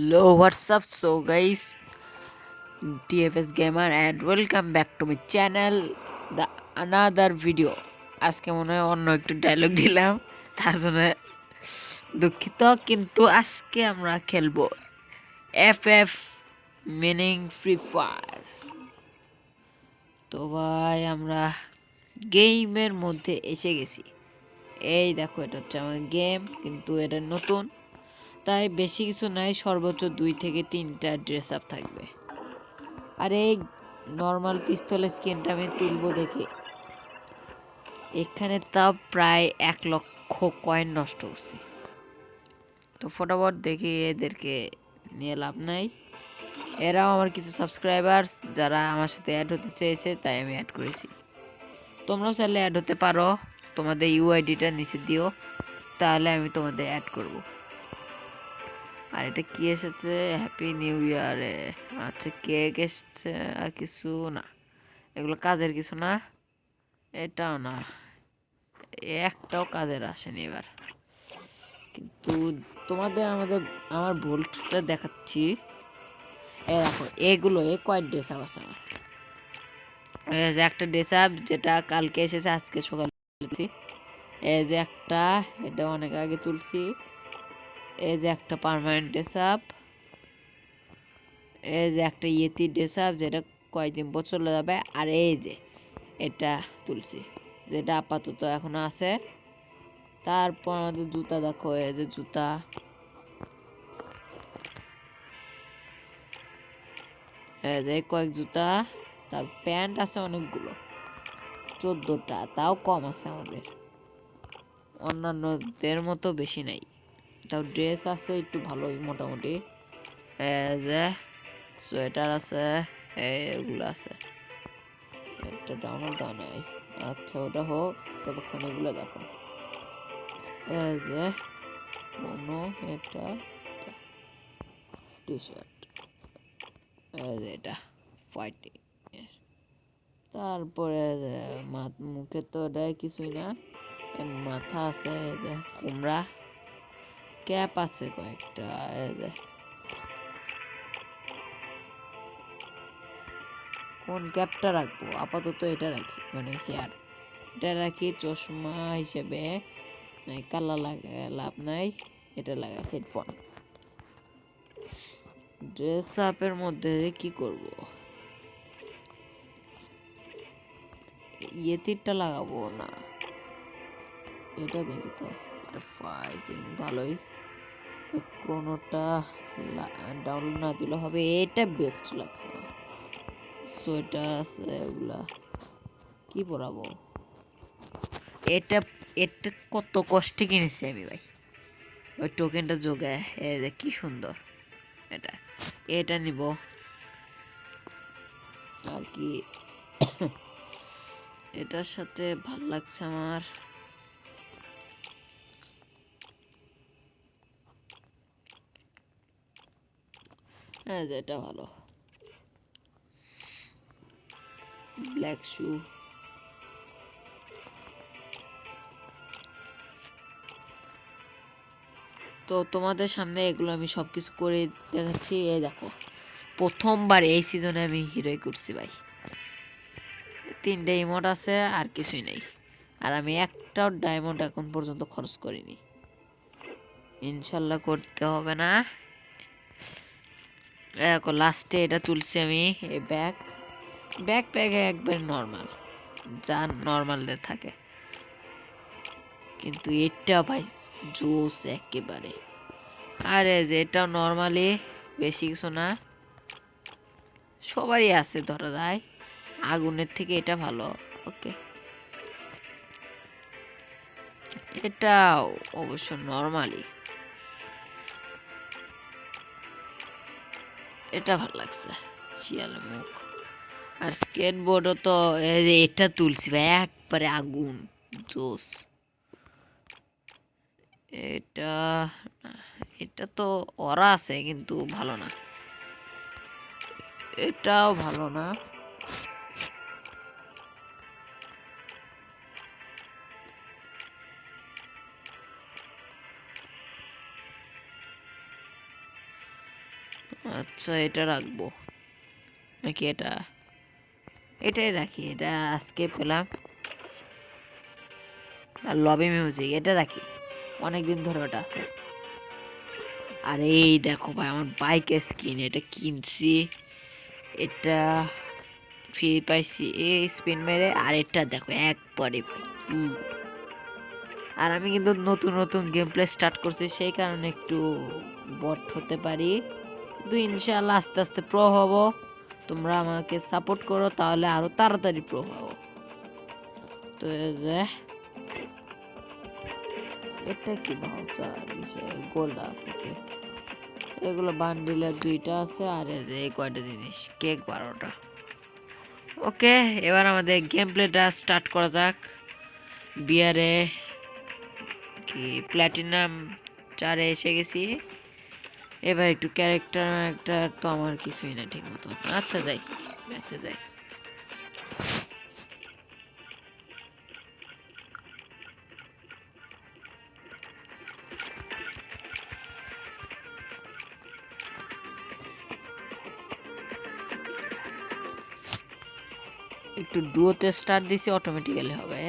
Hello, what's up? So, guys, TFS Gamer, and welcome back to my channel. The another video. আজকে মনে হয় অন্য একটু dialogue দিলাম, তার জন্য দুঃখিত। কিন্তু আজকে আমরা খেলবো FF মিনিং ফ্রি ফায়ার। তো ভাই আমরা গেমের মধ্যে এসে গেছি। এই দেখো, এটা হচ্ছে আমার গেম, কিন্তু এটা নতুন, তাই বেশি কিছু নাই। সর্বোচ্চ 2 থেকে 3টা ড্রেস আপ থাকবে। আর এই নর্মাল পিস্তলের স্কিনটা আমি তুলবো দেখে এখানে তাও প্রায় 1 লক্ষ কয়েন নষ্ট করছি। তো ফটাফট দেখি, এদেরকে নিয়ে লাভ নাই। এরাও আমার কিছু সাবস্ক্রাইবার যারা আমার সাথে অ্যাড হতে চেয়েছে, তাই আমি অ্যাড করেছি। তোমরাও চাইলে অ্যাড হতে পারো, তোমাদের ইউআইডিটা নিচে দিও, তাহলে আমি তোমাদের অ্যাড করব। আর এটা কি এসেছে? হ্যাপি নিউ ইয়ারে। আচ্ছা, কেক এসছে, আর কিছু না। এগুলো কাজের কিছু না, এটাও না, একটাও কাজের আসেনি এবার। কিন্তু তোমাদের আমার ভুলটা দেখাচ্ছি। দেখো, এগুলো কয়েক ড্রেস আপ আছে আমার। এই যে একটা ড্রেস আপ, যেটা কালকে এসেছে, আজকে সকালে তুলছি। এই যে একটা, এটা অনেক আগে তুলছি। এই যে একটা পার্মানেন্ট ড্রেস আপ। এই যে একটা ইয়েতি ড্রেস আপ, যেটা কয়েকদিন পর চলে যাবে। আর এই যে এটা তুলছি, যেটা আপাতত এখনো আছে। তারপর আমাদের জুতা দেখো, এই যে জুতা, এই যে কয়েক জুতা। তার প্যান্ট আছে অনেকগুলো, 14টা, তাও কম আছে আমাদের, অন্যান্যদের মতো বেশি নাই। তাও ড্রেস আছে একটু ভালোই মোটামুটি। এই যে সোয়েটার আছে, এগুলো আছে। একটা ডাউনলোড দেওয়া নাই, আচ্ছা ওটা হোক, ততক্ষণ এগুলো দেখো। এই যে মনো, এটা টি শার্ট, এই যে এটা ফাইটিং। তারপরে মুখে তো দেয় কিছুই না, মাথা আছে, এই যে কুমড়া, ক্যাপ আছে কয়েকটা। এই যে কোন ক্যাপটা রাখবো? আপাতত এটা রাখি, মানে হেয়ার এটা রাখি চশমা হিসেবে। কালা লাগে লাভ নাই, এটা লাগা হেডফোন। ড্রেস আপের মধ্যে কি করব? ইয়েতিরটা লাগাবো না, এটা দেখি তো। এটা ফাইটিং ভালোই, ক্রোনোটা ডাউনলোড না দিলে হবে। এটা বেস্ট লাগছে আমার। সোয়েটার আছে, এগুলা কি পরাবো? এটা এটা কত কষ্টে কিনেছি আমি ভাই, ওই টোকেনটা যোগায়। কি সুন্দর এটা, এটা নিব। আর কি এটার সাথে ভাল লাগছে আমার, এটা ভালো, ব্ল্যাক শু। তো তোমাদের সামনে এগুলো আমি সব কিছু করে দেখাচ্ছি। এই দেখো, প্রথমবার এই সিজনে আমি হিরোই করছি ভাই। 3টে ইমোট আছে, আর কিছুই নেই। আর আমি একটাও ডায়মন্ড এখন পর্যন্ত খরচ করিনি, ইনশাল্লাহ করতে হবে না। দেখো লাস্টে এটা তুলছি আমি, এই ব্যাকপ্যাকে একবার নর্মাল, যা নর্মালদের থাকে। কিন্তু এটা ভাই জোস একেবারে। আরে যে এটাও নর্মালি, বেশি কিছু না, সবারই আছে ধরা যায়। আগুনের থেকে এটা ভালো। ওকে, এটাও অবশ্য নর্মালি, এটা ভালো লাগছে, শিয়ালের মুখ। আর স্কেটবোর্ডও তো এটা তুলছি ভাই, একবারে আগুন, জোস। এটা এটা তো ওরা আছে, কিন্তু ভালো না, এটাও ভালো না। আচ্ছা, এটা রাখবো নাকি এটাই রাখি। এটা আজকে পেলাম। আর লবি মিউজিক এটা রাখি, অনেকদিন ধরে ওটা আছে। আর এই দেখো ভাই, আমার বাইকের স্কিন, এটা কিনছি, এটা ফ্রি পাইছি এই স্পিন মেরে। আর এটা দেখো একবারে ভাই কি। আর আমি কিন্তু নতুন নতুন গেম প্লে স্টার্ট করছি, সেই কারণে একটু বট হতে পারি, কিন্তু ইনশাআল্লাহ আস্তে আস্তে প্রো হব। তোমরা আমাকে সাপোর্ট করো, তাহলে আরো তাড়াতাড়ি প্রো হব। তো এই যে এটা কি ভাউচার গোলাপ, এগুলো বান্ডিলের 2টা আছে। আর এই যে এই কয়টা জিনিস, কেক 12টা। ওকে, এবার আমাদের গেম প্লেটা স্টার্ট করা যাক। বিয়ারে কি প্ল্যাটিনাম 4-এ এসে গেছি। এবার একটু ক্যারেক্টার তো আমার কিছুই না ঠিক মতো। আচ্ছা যাই, ম্যাচে যাই। একটু ডুয়োতে স্টার্ট দিছি, অটোমেটিক্যালি হবে।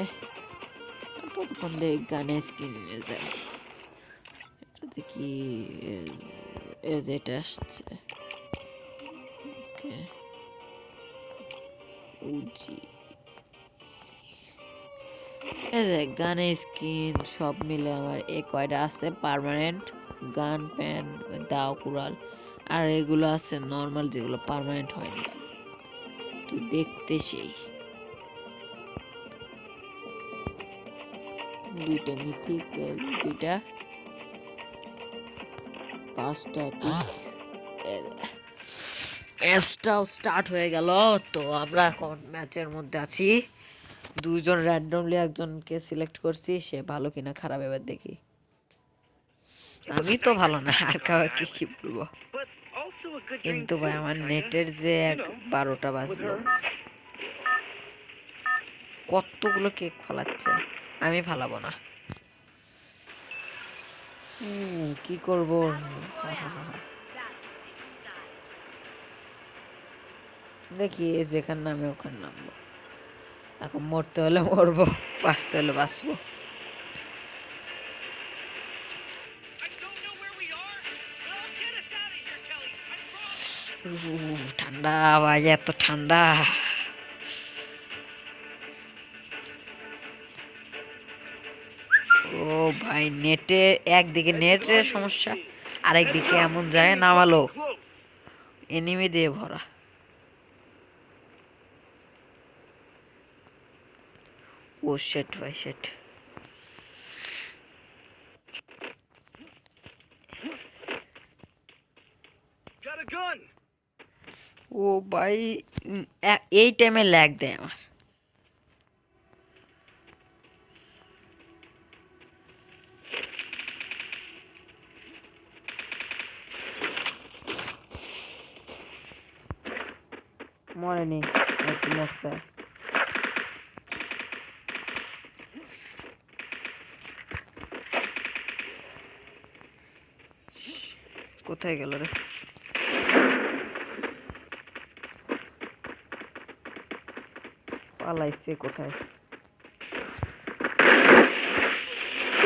ততক্ষণ দেখ গানে স্কিন নিয়ে যায়। এটাতে কি এটা আসছে। ওকে, উজি এই যে গানের স্কিন সব মিলে আমার এই কয়টা আছে পার্মানেন্ট। গান প্যান দাও কুড়াল, আর এগুলো আছে নর্মাল, যেগুলো পার্মানেন্ট হয়নি। তো দেখতে সেই 2টা মিথিক, 2টা 5টা ম্যাচটাও স্টার্ট হয়ে গেল। তো আমরা এখন ম্যাচের মধ্যে আছি। 2জন র্যান্ডমলি একজনকে সিলেক্ট করছি, সে ভালো কিনা খারাপ এবার দেখি। আমি তো ভালো না, আর কাউকে কি বলবো। কিন্তু ভাই আমার নেটের যে 12টা বাজলো, কতগুলো কেক ফালাচ্ছে, আমি ফালাবো না। কি করব, দেখি যেখানে নামে ওখানে নামবো। এখন মরতে হলে মরবো, বাঁচতে হলে বাঁচবো। ঠান্ডা ভাই, এত ঠান্ডা। ও ভাই, নেটে একদিকে নেটের সমস্যা, আরেকদিকে এমন যায় নামালো এনিমি দিয়ে ভরা। ও শেট ভাই, শেট। ও ভাই, এই টাইমে ল্যাগ দেয় আমার। মরেনি, একটু মরছে। কোথায় গেল রে? পালাইছে কোথায়?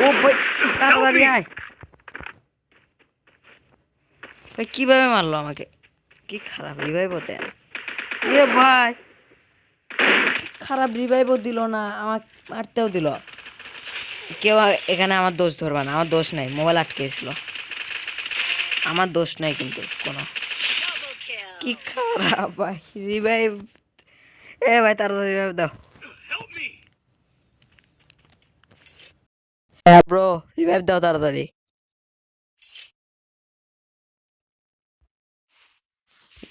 ও ভাই, তাড়াতাড়ি আয় ভাই। কিভাবে মারলো আমাকে? কি খারাপ রিভাইভও দেয়। এ ভাই, খারাপ রিভাইভও দিল না, আমাকে মারতেও দিল। কেউ এখানে আমার দোষ ধরবা না, আমার দোষ নাই, মোবাইল আটকেছিল। আমার দোষ নাই কিন্তু কোনো। কি খারাপ ভাই, রিভাইভ। এ ভাই, তাড়াতাড়ি রিভাইভ দাও। হ্যাঁ ব্রো, রিভাইভ দাও তাড়াতাড়ি।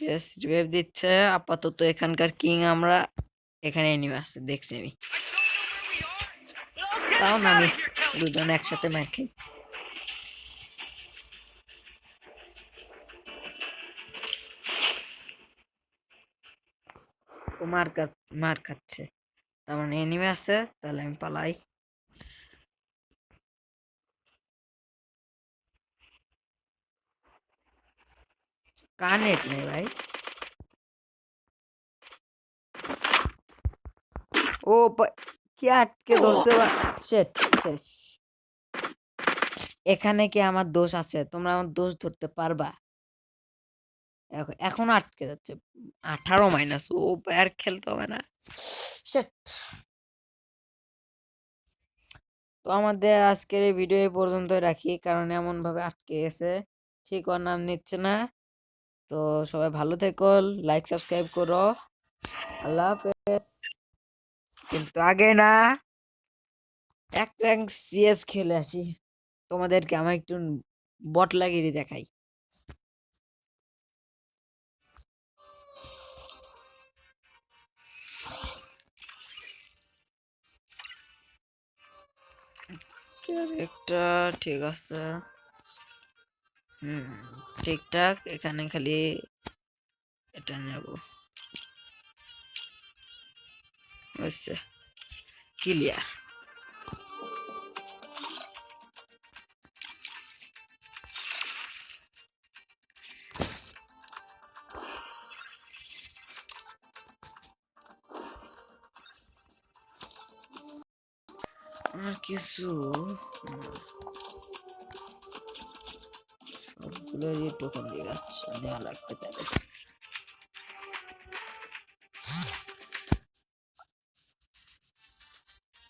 ইয়েস, রিভাইভ দিচ্ছে। আপাতত এখানকার কিং আমরা। এখানে এনিমি আছে দেখছি আমি, তাও না আমি 2জন একসাথে মার খাই। ও মার খাচ্ছে, তার মানে এনিমি আছে, তাহলে আমি পালাই। কানেক্ট নেই ভাই। ও কি আটকে ধরছে শেট শেষ। এখানে কি আমার দোষ আছে? তোমরা আমার দোষ ধরতে পারবা? এখনো আটকে যাচ্ছে। 18 ও আর খেলতে হবে না। শেট। তো আমাদের আজকের এই ভিডিও এই পর্যন্ত রাখি, কারণ এমন ভাবে আটকে গেছে, ঠিক ওর নাম নিচ্ছে না। তো সবাই ভালো থেকো, লাইক সাবস্ক্রাইব করো। আল্লাহ হাফেজ। কিন্তু আগে না, এক র্যাঙ্ক সিএস খেলে আসি, তোমাদেরকে আমার একটু বট লাগিয়ে দেখাই। ক্যারেক্টার ঠিক আছে, ঠিকঠাক। এখানে খালি এটা নেব, হচ্ছে ক্লিয়ার। আর কিছু সবগুলো টোকেন দিয়ে যাচ্ছে, নেওয়া লাগবে তাহলে।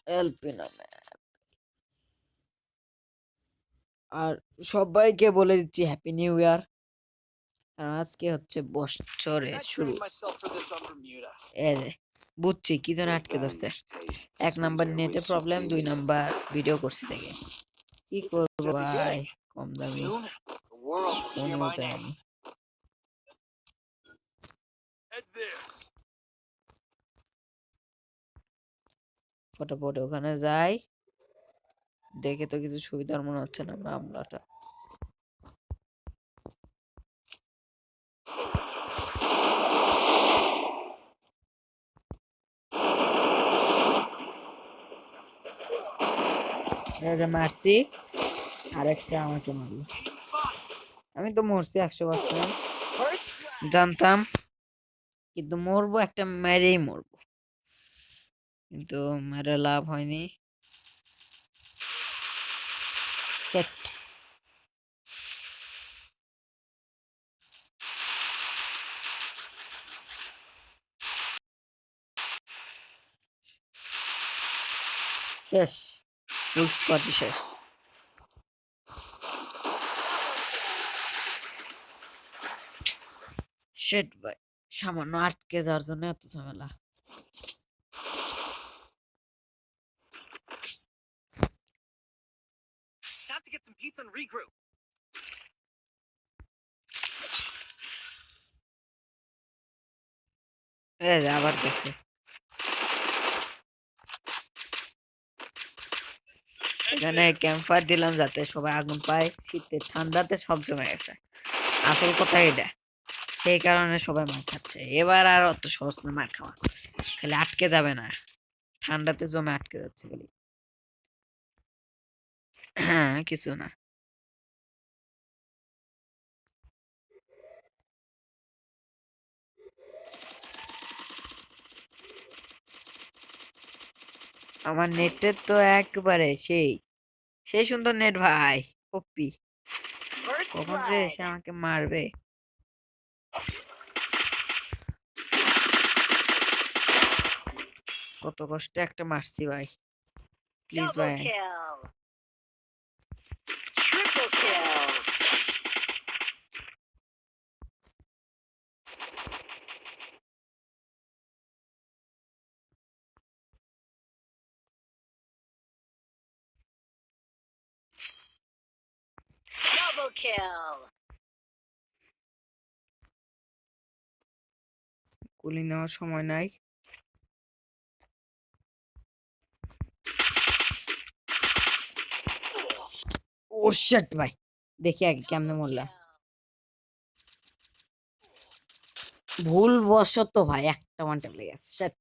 এলপি নামে। আর সবাইকে বলে দিচ্ছি হ্যাপি নিউ ইয়ার, কারণ আজকে হচ্ছে বছরের শুরু। বুঝছি কি জন্য আটকে ধরছে। 1 নাম্বার নেটে প্রবলেম, 2 নাম্বার ভিডিও করছি দেখে। কি করবো ভাই, কম দামি ফোনেও চাই আমি। ফটাফট ওখানে যাই, দেখে তো কিছু সুবিধার মনে হচ্ছে না মামলাটা। মারছি, আরেকটা আমাকে মারলো। আমি তো মরছি 100%, জানতাম, কিন্তু মরবো একটা মেরেই মরবো, কিন্তু মেরে লাভ হয়নি। সেট। শেষ, ফুল স্কোয়াডই শেষ। শেট ভাই, সামান্য আটকে যাওয়ার জন্য এত ঝামেলা। আবার দেখে এখানে ক্যাম্পফায়ার দিলাম যাতে সবাই আগুন পায়, শীতে ঠান্ডাতে সব জমে গেছে, আসল কথা এটা। সেই কারণে সবাই মার খাচ্ছে। এবার আর অত সহজ না মার খাওয়া, খালি আটকে যাবে না, ঠান্ডাতে জমে আটকে যাচ্ছে খালি। হ্যাঁ, কিছু না। আমার নেটের তো একবারে সেই সেই সুন্দর নেট ভাই, কপি। কখন যে এসে আমাকে মারবে। কত কষ্টে একটা মারছি ভাই, প্লিজ ভাই। গুলি নেওয়ার সময় নাই। ও শিট ভাই, দেখি আগে কেমনে মরলাম। ভুল বশত ভাই একটা ওয়ান ট্যাপ লেগে গেছে। শিট,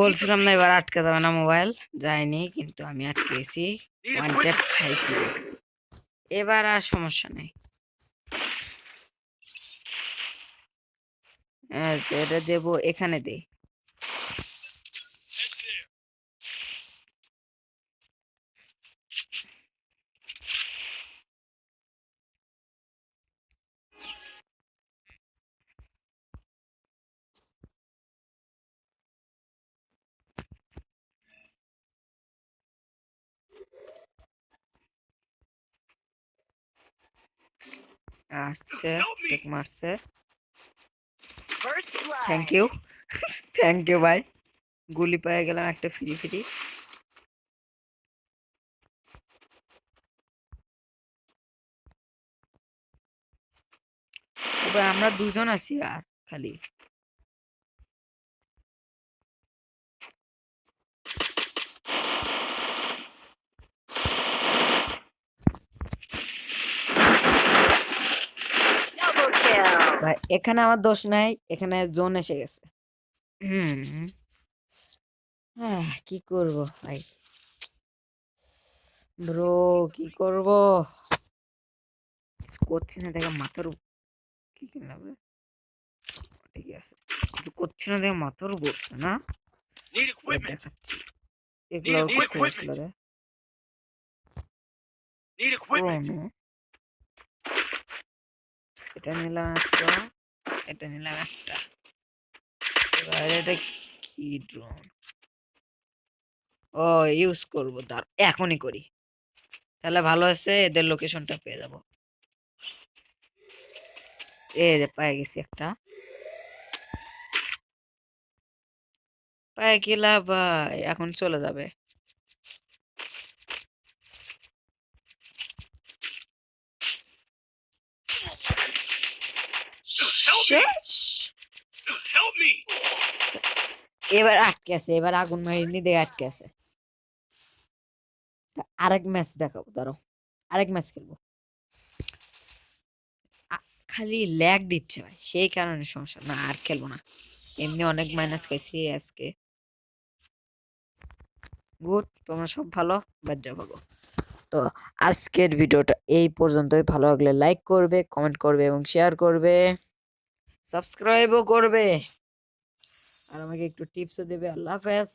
বলছিলাম না এবার আটকে যাবে না, মোবাইল যায়নি, কিন্তু আমি আটকে গেছি, ওয়ান ট্যাপ খাইছি। এবার আর সমস্যা নেই। আচ্ছা এটা দেবো এখানে দে। আসছে টেক মারছে। থ্যাংক ইউ থ্যাংক ইউ ভাই, গুলি পেয়ে গেলাম একটা ফ্রি ফ্রি। তবে আমরা দুজন আছি আর খালি। ভাই এখানে আমার দোষ নাই, এখানে জোন এসে গেছে। হুম কি করব ভাই, ব্রো কি করব, করছি না দেখে মাথার কি কিনলাম রে? ঠিক আছে, কিছু করছি না দেখে মাথার বসছে না, দেখাচ্ছি এগুলো কোথায় আসলো রে? পুরনো। এটা নিলাম একটা, এটা নিলাম একটা। এবার এটা কি ড্রোন? ও ইউজ করবো, তার এখনই করি, তাহলে ভালো আছে, এদের লোকেশনটা পেয়ে যাবো। যে পেয়ে গেছি একটা, পেয়ে গেলাম ভাই, এখন চলে যাবে। এবার আটকে আছে, এবার আগুন মারিনি দিয়ে আটকে আছে। আরেক ম্যাচ দেখাবো, ধরো আরেক ম্যাচ খেলবো। খালি ল্যাগ দিচ্ছে ভাই, সেই কারণে সমস্যা, না আর খেলবো না, এমনি অনেক মাইনাস খাইছি আজকে। গুড, তোমরা সব ভালো, বাজ্জা ভালো। তো আজকের ভিডিওটা এই পর্যন্তই, ভালো লাগলে লাইক করবে, কমেন্ট করবে এবং শেয়ার করবে, সাবস্ক্রাইবও করবে, আর আমাকে একটু টিপসও দেবে। আল্লাহ হাফেজ।